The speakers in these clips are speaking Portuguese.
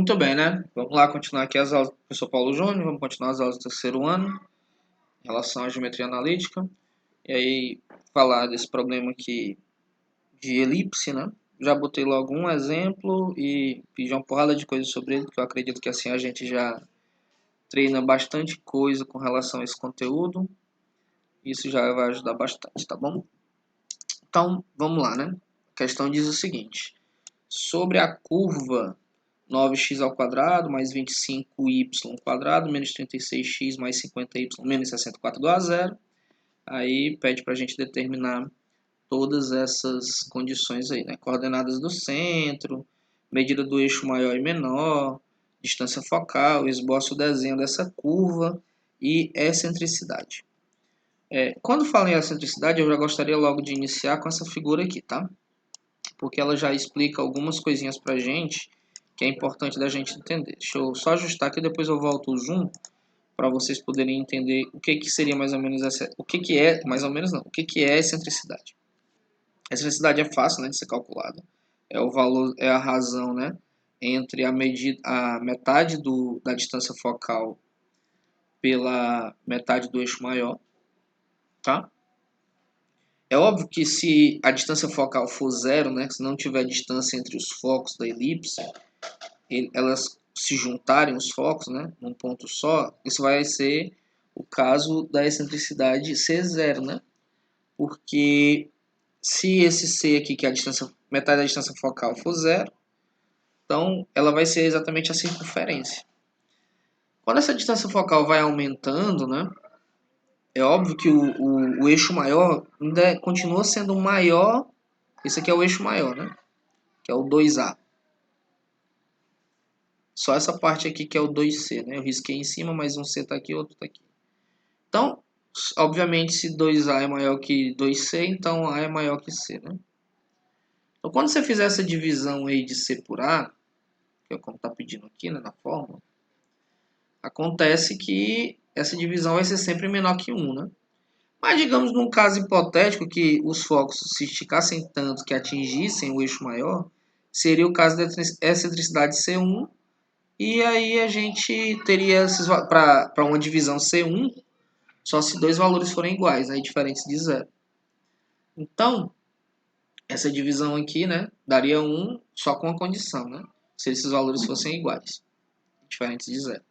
Muito bem, né? Vamos lá continuar aqui as aulas do professor Paulo Júnior, vamos continuar as aulas do terceiro ano, em relação à geometria analítica, e aí falar desse problema aqui de elipse, né? Já botei logo um exemplo e fiz uma porrada de coisas sobre ele, que eu acredito que assim a gente já treina bastante coisa com relação a esse conteúdo, isso já vai ajudar bastante, tá bom? Então, vamos lá, né? A questão diz o seguinte: sobre a curva 9x ao quadrado mais 25y quadrado menos 36x mais 50y menos 64 igual a zero. Aí pede para a gente determinar todas essas condições aí, né? Coordenadas do centro, medida do eixo maior e menor, distância focal, esboço o desenho dessa curva e excentricidade. Quando falo em excentricidade, eu já gostaria logo de iniciar com essa figura aqui, tá? Porque ela já explica algumas coisinhas pra gente que é importante da gente entender. Deixa eu só ajustar aqui, depois eu volto o zoom para vocês poderem entender o que seria mais ou menos essa, o que é, mais ou menos não, o que é excentricidade. A excentricidade é fácil, né, de ser calculada. É o valor, é a razão, né, entre a metade da distância focal pela metade do eixo maior, tá? É óbvio que se a distância focal for zero, né, se não tiver distância entre os focos da elipse, elas se juntarem os focos, né, num ponto só, isso vai ser o caso da excentricidade ser zero, né? Porque se esse C aqui, que é a distância, metade da distância focal, for zero, então ela vai ser exatamente a circunferência. Quando essa distância focal vai aumentando, né, é óbvio que o eixo maior ainda continua sendo maior. Esse aqui é o eixo maior, né, que é o 2A. Só essa parte aqui que é o 2C, né? Eu risquei em cima, mas um C está aqui, outro está aqui. Então, obviamente, se 2A é maior que 2C, então A é maior que C, né? Então, quando você fizer essa divisão aí de C por A, que é como está pedindo aqui, né, na fórmula, acontece que essa divisão vai ser sempre menor que 1, né? Mas digamos num caso hipotético que os focos se esticassem tanto que atingissem o eixo maior, seria o caso da excentricidade C1. E aí a gente teria para uma divisão C1, só se dois valores forem iguais, né, diferentes de zero. Então, essa divisão aqui, né, daria 1 só com a condição, né, se esses valores fossem iguais, diferentes de zero.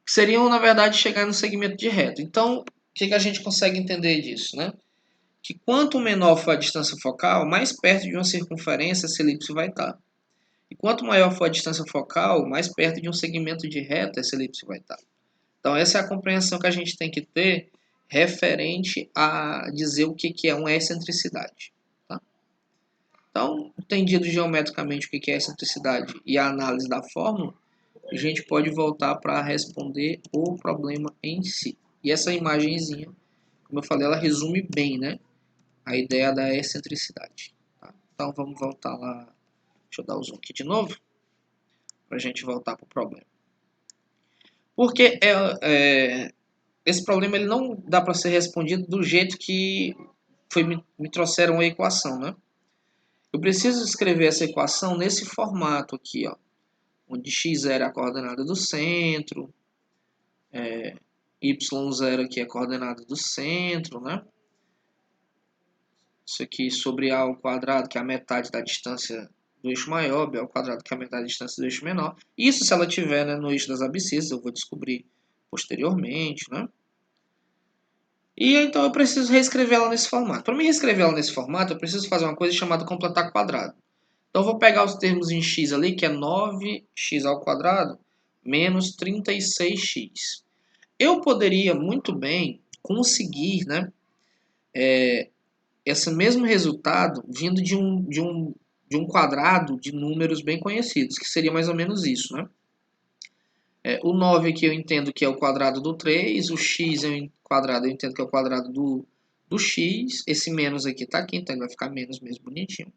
Seriam, na verdade, chegar no segmento de reto. Então, o que a gente consegue entender disso, né? Que quanto menor for a distância focal, mais perto de uma circunferência essa elipse vai estar. E quanto maior for a distância focal, mais perto de um segmento de reta essa elipse vai estar. Então, essa é a compreensão que a gente tem que ter referente a dizer o que é uma excentricidade. Tá? Então, entendido geometricamente o que é excentricidade e a análise da fórmula, a gente pode voltar para responder o problema em si. E essa imagenzinha, como eu falei, ela resume bem, né, a ideia da excentricidade. Tá? Então, vamos voltar lá. Deixa eu dar o zoom aqui de novo, para a gente voltar para o problema. Porque esse problema ele não dá para ser respondido do jeito que me trouxeram a equação, né? Eu preciso escrever essa equação nesse formato aqui, ó, onde x0 é a coordenada do centro, y0 aqui é a coordenada do centro, né? Isso aqui sobre a ao quadrado, que é a metade da distância do eixo maior, b ao quadrado, que é a metade da distância do eixo menor. Isso se ela estiver, né, no eixo das abscissas, eu vou descobrir posteriormente, né? E então eu preciso reescrever ela nesse formato. Para me reescrever ela nesse formato, eu preciso fazer uma coisa chamada completar quadrado. Então eu vou pegar os termos em x ali, que é 9x ao quadrado menos 36x. Eu poderia muito bem conseguir, né, esse mesmo resultado vindo de um quadrado de números bem conhecidos, que seria mais ou menos isso, né? O 9 aqui eu entendo que é o quadrado do 3, o x quadrado eu entendo que é o quadrado do x, esse menos aqui está aqui, então ele vai ficar menos mesmo bonitinho.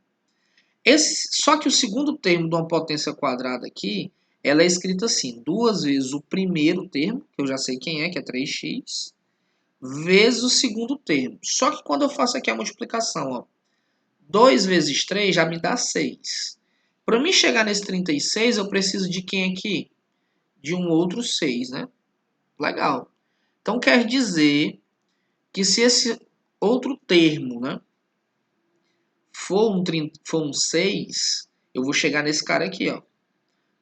Só que o segundo termo de uma potência quadrada aqui, ela é escrita assim, duas vezes o primeiro termo, que eu já sei quem é 3x, vezes o segundo termo. Só que quando eu faço aqui a multiplicação, ó, 2 vezes 3 já me dá 6. Para mim chegar nesse 36, eu preciso de quem aqui? De um outro 6, né? Legal. Então quer dizer que se esse outro termo, né, for um 6, eu vou chegar nesse cara aqui, ó.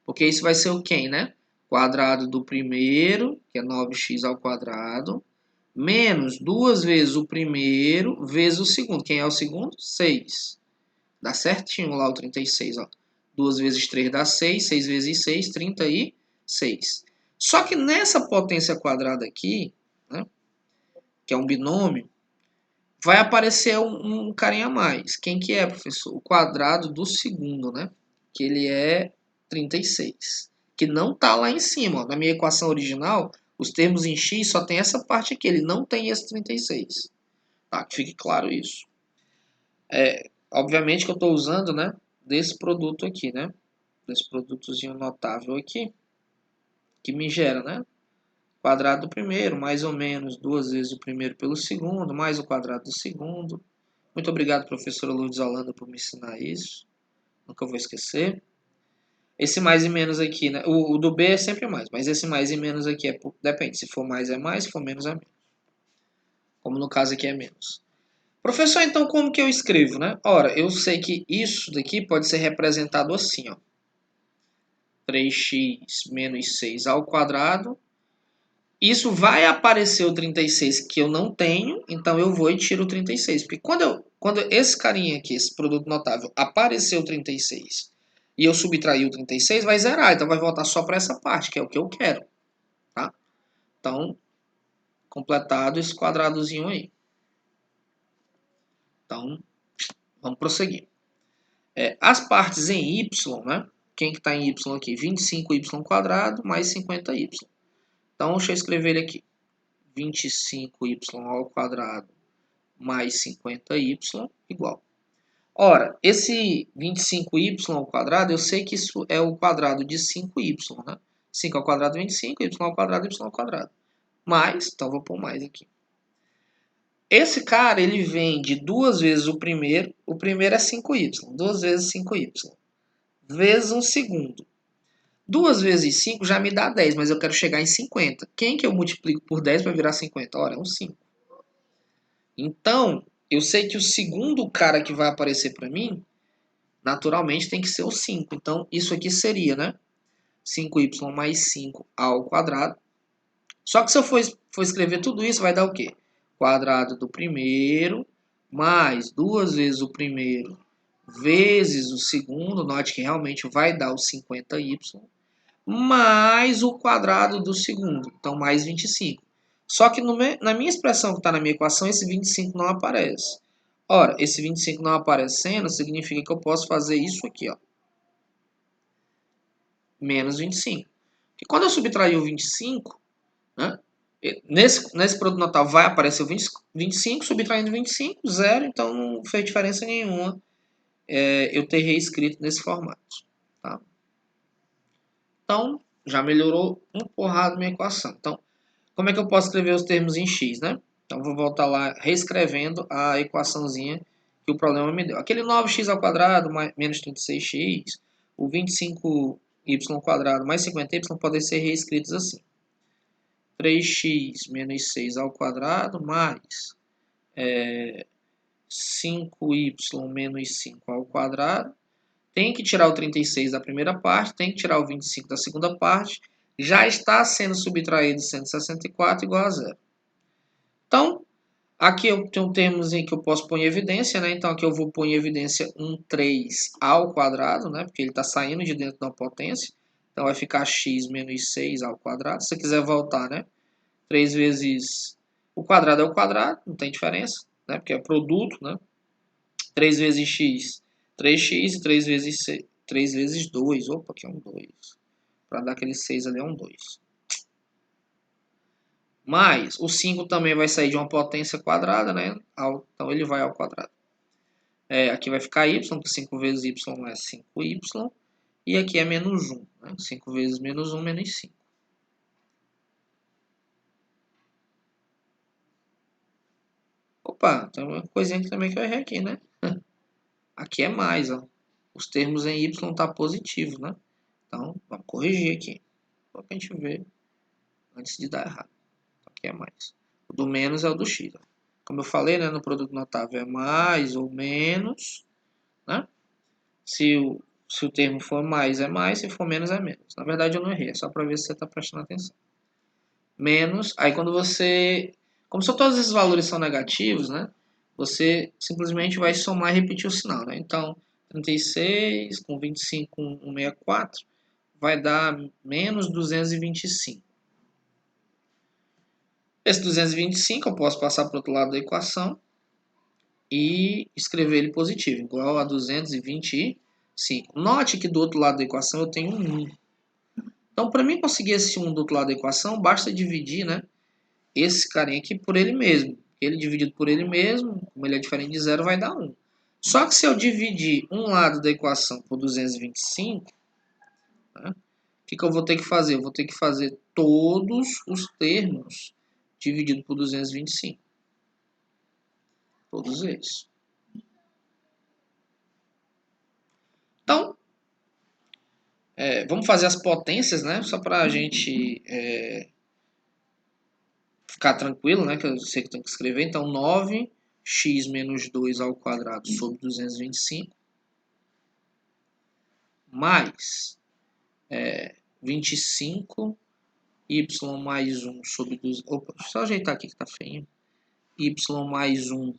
Porque isso vai ser o quem, né? Quadrado do primeiro, que é 9x ao quadrado, menos 2 vezes o primeiro, vezes o segundo. Quem é o segundo? 6. Dá certinho lá o 36, ó. 2 vezes 3 dá 6, 6 vezes 6, 36. Só que nessa potência quadrada aqui, né, que é um binômio, vai aparecer um carinha a mais. Quem que é, professor? O quadrado do segundo, né? Que ele é 36. Que não está lá em cima. Ó. Na minha equação original, os termos em x só tem essa parte aqui. Ele não tem esse 36. Tá? Que fique claro isso. Obviamente que eu estou usando, né? Desse produto aqui, né? Desse produtozinho notável aqui. Que me gera, né? Quadrado do primeiro, mais ou menos 2 vezes o primeiro pelo segundo, mais o quadrado do segundo. Muito obrigado, professora Lourdes Holanda, por me ensinar isso. Nunca vou esquecer. Esse mais e menos aqui, né? O do B é sempre mais, mas esse mais e menos aqui depende. Se for mais é mais, se for menos é menos. Como no caso aqui é menos. Professor, então como que eu escrevo, né? Ora, eu sei que isso daqui pode ser representado assim, ó. 3x menos 6 ao quadrado. Isso vai aparecer o 36 que eu não tenho, então eu vou e tiro o 36. Porque quando esse carinha aqui, esse produto notável, apareceu o 36 e eu subtrair o 36, vai zerar. Então vai voltar só para essa parte, que é o que eu quero. Tá? Então, completado esse quadradozinho aí. Então, vamos prosseguir. As partes em y, né? Quem que está em y aqui? 25y² mais 50y. Então, deixa eu escrever ele aqui. 25y² mais 50y igual. Ora, esse 25y², eu sei que isso é o quadrado de 5y, né? 5 ao quadrado é 25, y². Mais, então vou pôr mais aqui. Esse cara, ele vem de 2 vezes o primeiro é 5y, 2 vezes 5y, vezes um segundo. 2 vezes 5 já me dá 10, mas eu quero chegar em 50. Quem que eu multiplico por 10 para virar 50? Ora, é um 5. Então, eu sei que o segundo cara que vai aparecer para mim, naturalmente tem que ser o 5. Então, isso aqui seria, né? 5y mais 5 ao quadrado. Só que se eu for escrever tudo isso, vai dar o quê? Quadrado do primeiro, mais 2 vezes o primeiro, vezes o segundo. Note que realmente vai dar o 50y, mais o quadrado do segundo. Então, mais 25. Só que na minha expressão que está na minha equação, esse 25 não aparece. Ora, esse 25 não aparecendo, significa que eu posso fazer isso aqui, ó. Menos 25. Porque quando eu subtrair o 25, né, nesse produto notável vai aparecer o 25, subtraindo 25, zero, então não fez diferença nenhuma eu ter reescrito nesse formato. Tá? Então, já melhorou um porrado minha equação. Então, como é que eu posso escrever os termos em x, né? Então, vou voltar lá reescrevendo a equaçãozinha que o problema me deu. Aquele 9x² mais, menos 36x, o 25y² mais 50y podem ser reescritos assim. 3x menos 6 ao quadrado mais 5y menos 5 ao quadrado. Tem que tirar o 36 da primeira parte, tem que tirar o 25 da segunda parte. Já está sendo subtraído 164 igual a zero. Então, aqui eu tenho termos em que eu posso pôr em evidência, né? Então, aqui eu vou pôr em evidência um 3 ao quadrado, né? Porque ele está saindo de dentro da potência. Então, vai ficar x menos 6 ao quadrado. Se você quiser voltar, né? 3 vezes o quadrado é o quadrado, não tem diferença, né? Porque é produto, né? 3 vezes x, 3x, e 3 vezes 6, 3 vezes 2. Opa, aqui é um 2. Para dar aquele 6 ali é um 2. Mas o 5 também vai sair de uma potência quadrada, né? Então ele vai ao quadrado. Aqui vai ficar y, que 5 vezes y é 5y. E aqui é menos 1. Né? 5 vezes menos 1, menos 5. Opa, tem uma coisinha aqui também que eu errei aqui, né? Aqui é mais, ó. os termos em y tá positivo, né? Então, vamos corrigir aqui, só pra gente ver antes de dar errado. Aqui é mais. O do menos é o do x. Ó. Como eu falei, né, no produto notável é mais ou menos, né? Se o termo for mais, é mais. Se for menos, é menos. Na verdade, eu não errei. É só para ver se você está prestando atenção. Menos. Aí, quando você... Como só todos esses valores são negativos, né? Você simplesmente vai somar e repetir o sinal, né? Então, 36 com 25 com 164 vai dar menos 225. Esse 225 eu posso passar para o outro lado da equação e escrever ele positivo, igual a 225. Note que do outro lado da equação eu tenho um 1. Então, para mim conseguir esse 1 do outro lado da equação, basta dividir, né, esse carinha aqui por ele mesmo. Ele dividido por ele mesmo, como ele é diferente de zero, vai dar 1. Só que se eu dividir um lado da equação por 225, né, o que eu vou ter que fazer? Eu vou ter que fazer todos os termos dividido por 225. Todos eles. Então, vamos fazer as potências, né? Só para a gente ficar tranquilo, né? Que eu sei que tem que escrever. Então, 9x menos 2 ao quadrado sobre 225 mais 25 y mais 1 sobre 2... Opa, deixa eu só ajeitar aqui que tá feio. Y mais 1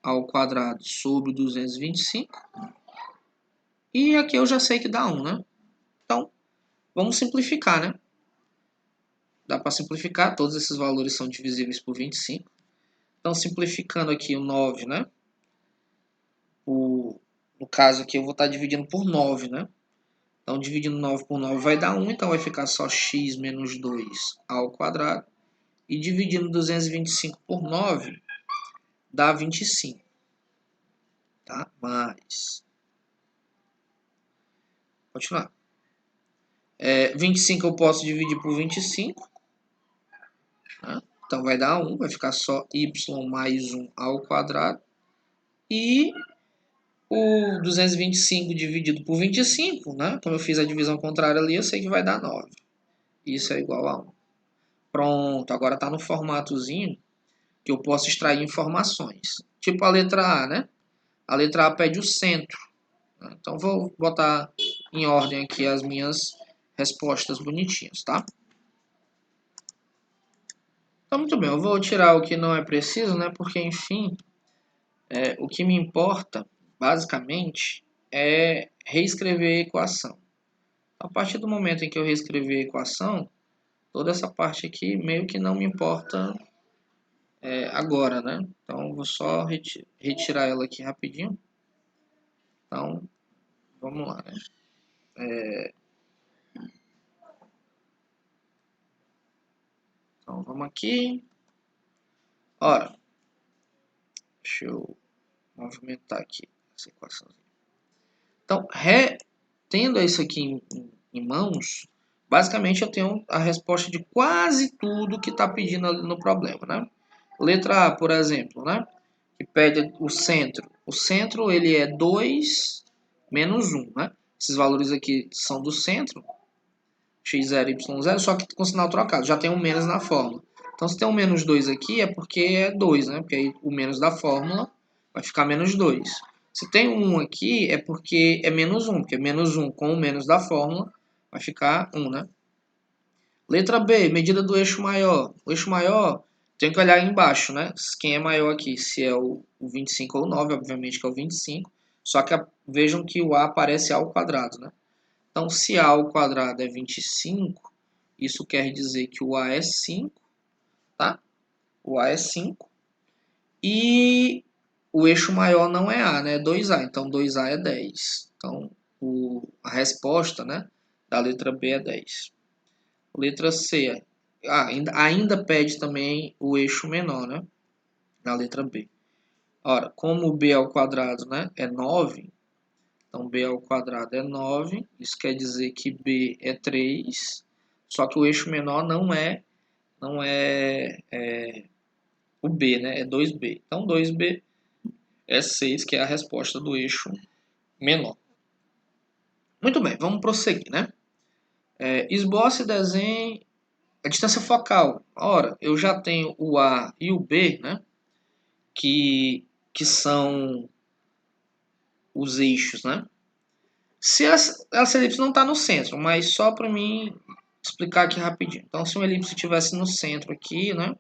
ao quadrado sobre 225. E aqui eu já sei que dá 1, né? Então, vamos simplificar, né? Dá para simplificar, todos esses valores são divisíveis por 25. Então, simplificando aqui o 9, né? No caso aqui, eu vou estar dividindo por 9, né? Então, dividindo 9 por 9 vai dar 1, então vai ficar só x menos 2 ao quadrado. E dividindo 225 por 9, dá 25. Tá? Mas... Continuar. 25 eu posso dividir por 25. Né? Então, vai dar 1, vai ficar só y mais 1 ao quadrado. E o 225 dividido por 25, né? Como eu fiz a divisão contrária ali, eu sei que vai dar 9. Isso é igual a 1. Pronto, agora está no formatozinho que eu posso extrair informações. Tipo a letra A, né? A letra A pede o centro. Então, vou botar em ordem aqui as minhas respostas bonitinhas, tá? Então, muito bem, eu vou tirar o que não é preciso, né? Porque, enfim, o que me importa, basicamente, é reescrever a equação. A partir do momento em que eu reescrever a equação, toda essa parte aqui meio que não me importa agora, né? Então, vou só retirar ela aqui rapidinho. Então, vamos lá, né? Então, vamos aqui. Ora, deixa eu movimentar aqui essa equação. Então, tendo isso aqui em mãos, basicamente eu tenho a resposta de quase tudo que está pedindo ali no problema, né? Letra A, por exemplo, né? Que pede o centro. O centro ele é 2 menos 1, né? Esses valores aqui são do centro, x0 e y0, só que com sinal trocado. Já tem um menos na fórmula. Então, se tem um menos 2 aqui, é porque é 2, né? Porque aí o menos da fórmula vai ficar menos 2. Se tem um 1 aqui, é porque é menos 1, porque menos 1 com o menos da fórmula vai ficar 1, né? Letra B, medida do eixo maior. O eixo maior, tem que olhar embaixo, né? Quem é maior aqui, se é o 25 ou o 9, obviamente que é o 25. Só que vejam que o A aparece ao quadrado, né? Então, se A ao quadrado é 25, isso quer dizer que o A é 5, tá? O A é 5. E o eixo maior não é A, né? É 2A. Então, 2A é 10. Então, a resposta, né, da letra B é 10. Letra C. Ainda pede também o eixo menor, né? Na letra B. Ora, como B ao quadrado, né, é 9, então B ao quadrado é 9. Isso quer dizer que B é 3. Só que o eixo menor não é o B, né? É 2B. Então 2B é 6, que é a resposta do eixo menor. Muito bem, vamos prosseguir, né? Esboce e desenhe a distância focal. Ora, eu já tenho o A e o B, né? Que são os eixos, né? Se essa elipse não está no centro, mas só para mim explicar aqui rapidinho. Então, se uma elipse estivesse no centro aqui, né?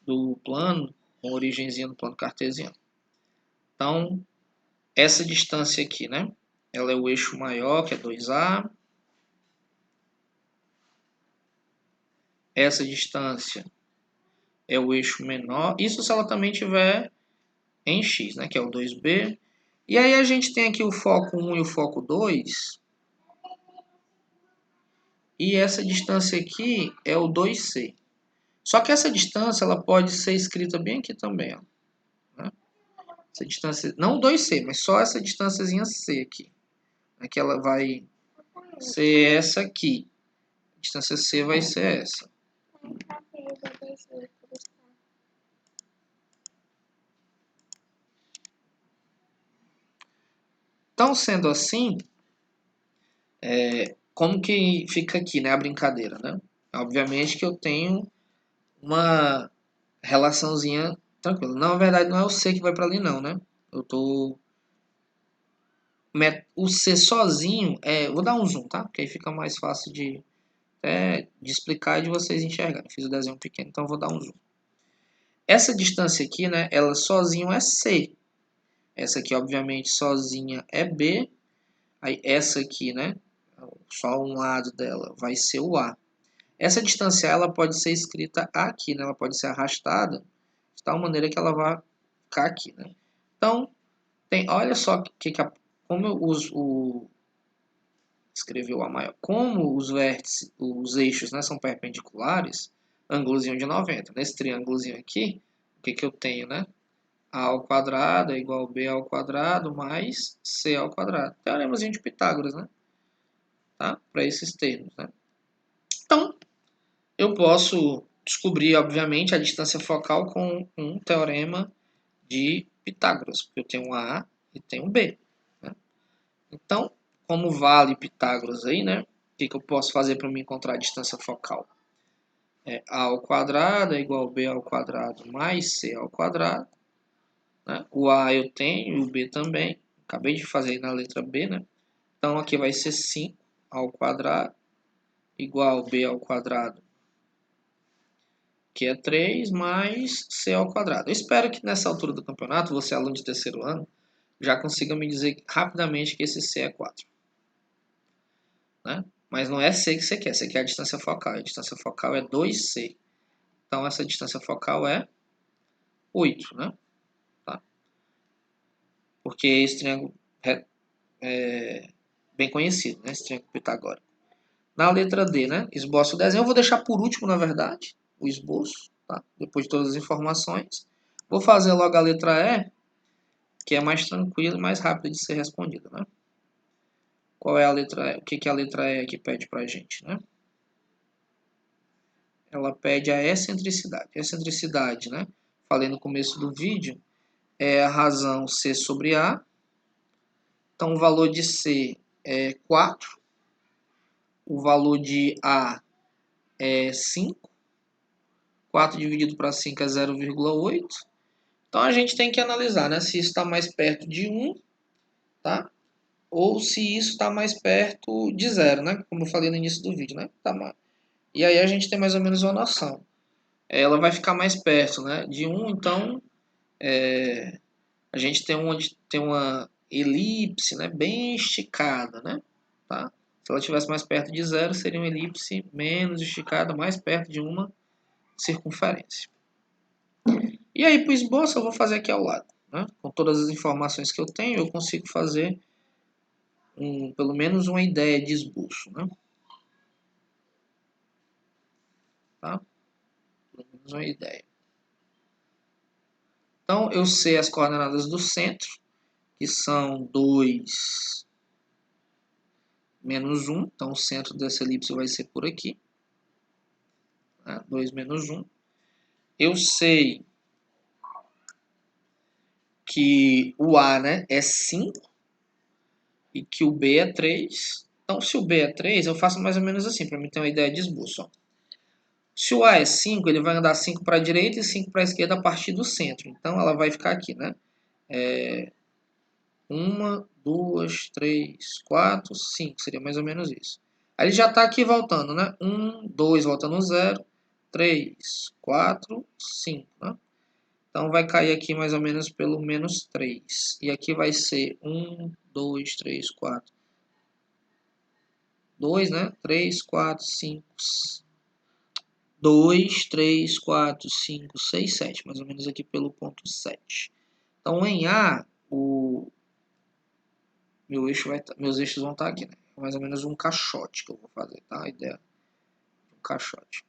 Do plano, com origenzinha no plano cartesiano. Então, essa distância aqui, né? Ela é o eixo maior, que é 2A. Essa distância é o eixo menor. Isso se ela também tiver em x, né? Que é o 2B. E aí a gente tem aqui o foco 1 e o foco 2. E essa distância aqui é o 2C. Só que essa distância ela pode ser escrita bem aqui também, ó, né? Essa distância, não o 2C, mas só essa distânciazinha C aqui. Né? Que ela vai ser essa aqui. A distância C vai ser essa. Então, sendo assim, como que fica aqui, né, a brincadeira, né? Obviamente que eu tenho uma relaçãozinha tranquila. Na verdade, não é o C que vai para ali, não, né? Eu tô... O C sozinho, vou dar um zoom, tá? Porque aí fica mais fácil de explicar e de vocês enxergarem. Fiz o desenho pequeno, então eu vou dar um zoom. Essa distância aqui, né, ela sozinho é C. Essa aqui, obviamente, sozinha é B. Aí essa aqui, né, só um lado dela vai ser o A. Essa distância ela pode ser escrita aqui, né, ela pode ser arrastada de tal maneira que ela vai ficar aqui, né. Então, olha só como eu uso escreveu A maior. Como os vértices, os eixos, né, são perpendiculares, ângulozinho de 90. Nesse triângulozinho aqui, o que eu tenho, né? A ao quadrado é igual a B ao quadrado mais C ao quadrado. Teoremazinho de Pitágoras, né? Tá? Para esses termos, né? Então, eu posso descobrir, obviamente, a distância focal com um teorema de Pitágoras, porque eu tenho um A e tenho um B. Né? Então, como vale Pitágoras aí, né? O que eu posso fazer para me encontrar a distância focal? A ao quadrado é igual a B ao quadrado mais C ao quadrado. Né? O A eu tenho e o B também. Acabei de fazer aí na letra B, né? Então aqui vai ser 5 ao quadrado igual a B ao quadrado, que é 3, mais C ao quadrado. Eu espero que nessa altura do campeonato, você aluno de terceiro ano, já consiga me dizer rapidamente que esse C é 4. Né? Mas não é C que você quer a distância focal. A distância focal é 2C. Então essa distância focal é 8, né? Tá? Porque esse triângulo é bem conhecido, né? Esse triângulo pitagórico. Na letra D, né? Esboço o desenho. Eu vou deixar por último, na verdade, o esboço, tá? Depois de todas as informações. Vou fazer logo a letra E, que é mais tranquila e mais rápida de ser respondida, né? Qual é a letra E? O que a letra E aqui pede pra gente, né? Ela pede a excentricidade. Excentricidade, né? Falei no começo do vídeo, é a razão C sobre A. Então, o valor de C é 4. O valor de A é 5. 4 dividido para 5 é 0,8. Então, a gente tem que analisar, né? Se isso está mais perto de 1, tá? Ou se isso está mais perto de 0, né? Como eu falei no início do vídeo, né? E aí a gente tem mais ou menos uma noção. Ela vai ficar mais perto, né? De 1, então a gente tem uma elipse, né? Bem esticada, né? Tá? Se ela estivesse mais perto de 0, seria uma elipse menos esticada, mais perto de uma circunferência. E aí, para o esboço, eu vou fazer aqui ao lado. Né? Com todas as informações que eu tenho, eu consigo fazer pelo menos uma ideia de esboço. Né? Tá? Pelo menos uma ideia. Então, eu sei as coordenadas do centro, que são 2 menos 1. Então, o centro dessa elipse vai ser por aqui. Né? 2 menos 1. Eu sei que o A, né, é 5. e que o B é 3. Então, se o B é 3, eu faço mais ou menos assim, para mim ter uma ideia de esboço. Ó. Se o A é 5, ele vai andar 5 para a direita e 5 para a esquerda a partir do centro. Então, ela vai ficar aqui, né? 1, 2, 3, 4, 5. Seria mais ou menos isso. Aí ele já está aqui voltando, né? 1, 2, volta no 0. 3, 4, 5, né? Então, vai cair aqui mais ou menos pelo menos 3. E aqui vai ser 1, 2, 3, 4. 2, né? 3, 4, 5, 2, 3, 4, 5, 6, 7. Mais ou menos aqui pelo ponto 7. Então, em A, meus eixos vão estar aqui, né? Mais ou menos um caixote que eu vou fazer, tá? A ideia é um caixote.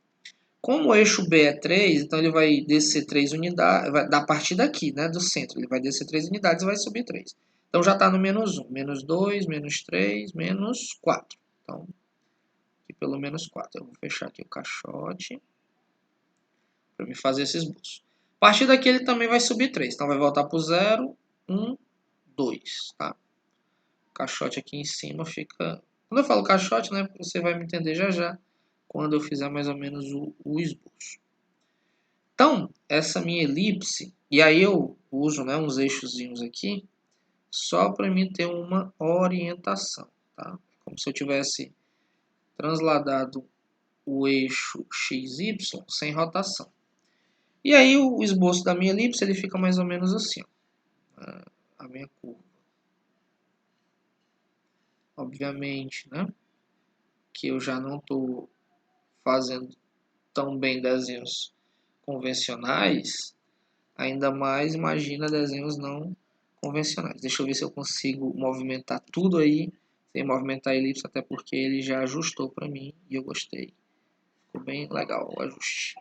Como o eixo B é 3, então ele vai descer 3 unidades, vai dar partir daqui, né? Do centro. Ele vai descer 3 unidades e vai subir 3. Então, já está no menos 1. Menos 2, menos 3, menos 4. Então, aqui pelo menos 4. Eu vou fechar aqui o caixote para me fazer esse esboço. A partir daqui ele também vai subir 3. Então vai voltar para o 0, 1, 2. Tá? O caixote aqui em cima fica... Quando eu falo caixote, né, você vai me entender já já, quando eu fizer mais ou menos o esboço. Então, essa minha elipse, e aí eu uso, né, uns eixozinhos aqui, só para mim ter uma orientação. Tá? Como se eu tivesse transladado o eixo XY sem rotação. E aí o esboço da minha elipse ele fica mais ou menos assim, ó, a minha curva. Obviamente, né, que eu já não estou fazendo tão bem desenhos convencionais, ainda mais imagina desenhos não convencionais. Deixa eu ver se eu consigo movimentar tudo aí, sem movimentar a elipse, até porque ele já ajustou para mim e eu gostei. Ficou bem legal o ajuste.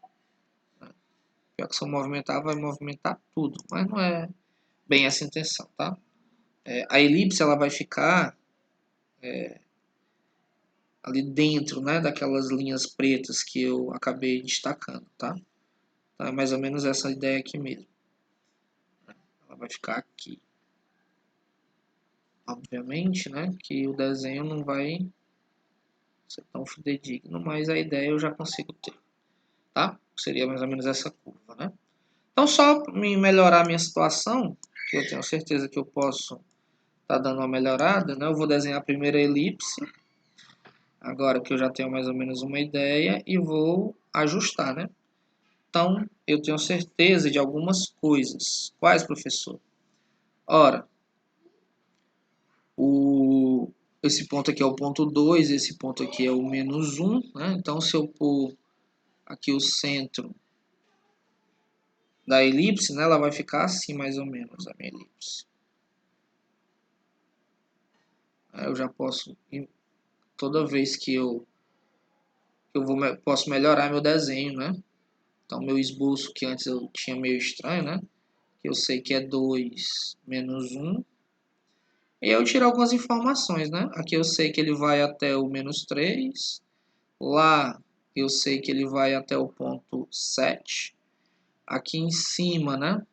Pior que se eu movimentar, vai movimentar tudo, mas não é bem essa a intenção, tá? A elipse ela vai ficar ali dentro, né, daquelas linhas pretas que eu acabei destacando, tá? Então é mais ou menos essa ideia aqui mesmo. Ela vai ficar aqui. Obviamente, né, que o desenho não vai ser tão fidedigno, mas a ideia eu já consigo ter, tá? Seria mais ou menos essa curva, né? Então, só me melhorar a minha situação, que eu tenho certeza que eu posso estar dando uma melhorada, né? Eu vou desenhar a primeira elipse, agora que eu já tenho mais ou menos uma ideia, e vou ajustar, né? Então, eu tenho certeza de algumas coisas. Quais, professor? Ora, esse ponto aqui é o ponto 2, esse ponto aqui é o menos 1, né? Então, se eu pôr aqui o centro da elipse, né, ela vai ficar assim mais ou menos, a minha elipse. Aí eu já posso, toda vez que posso melhorar meu desenho, né? Então, meu esboço, que antes eu tinha meio estranho, né? Que eu sei que é 2 menos 1. E eu tiro algumas informações, né? Aqui eu sei que ele vai até o menos 3. Lá eu sei que ele vai até o ponto 7. Aqui em cima, né?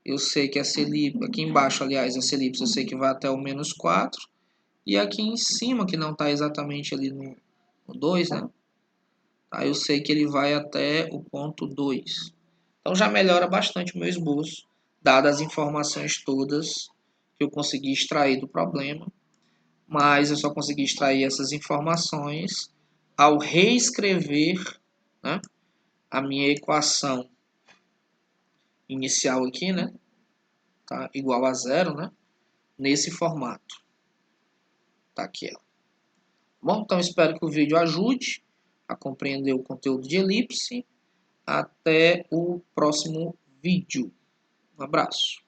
Eu sei que essa elipse, aqui embaixo, aliás, essa elipse eu sei que vai até o menos 4. E aqui em cima, que não está exatamente ali no 2, né? Tá? Eu sei que ele vai até o ponto 2. Então já melhora bastante o meu esboço, dadas as informações todas que eu consegui extrair do problema. Mas eu só consegui extrair essas informações ao reescrever, né, a minha equação inicial aqui, né, tá, igual a 0, né, nesse formato. Tá aqui ela. Bom, então espero que o vídeo ajude a compreender o conteúdo de elipse. Até o próximo vídeo. Um abraço.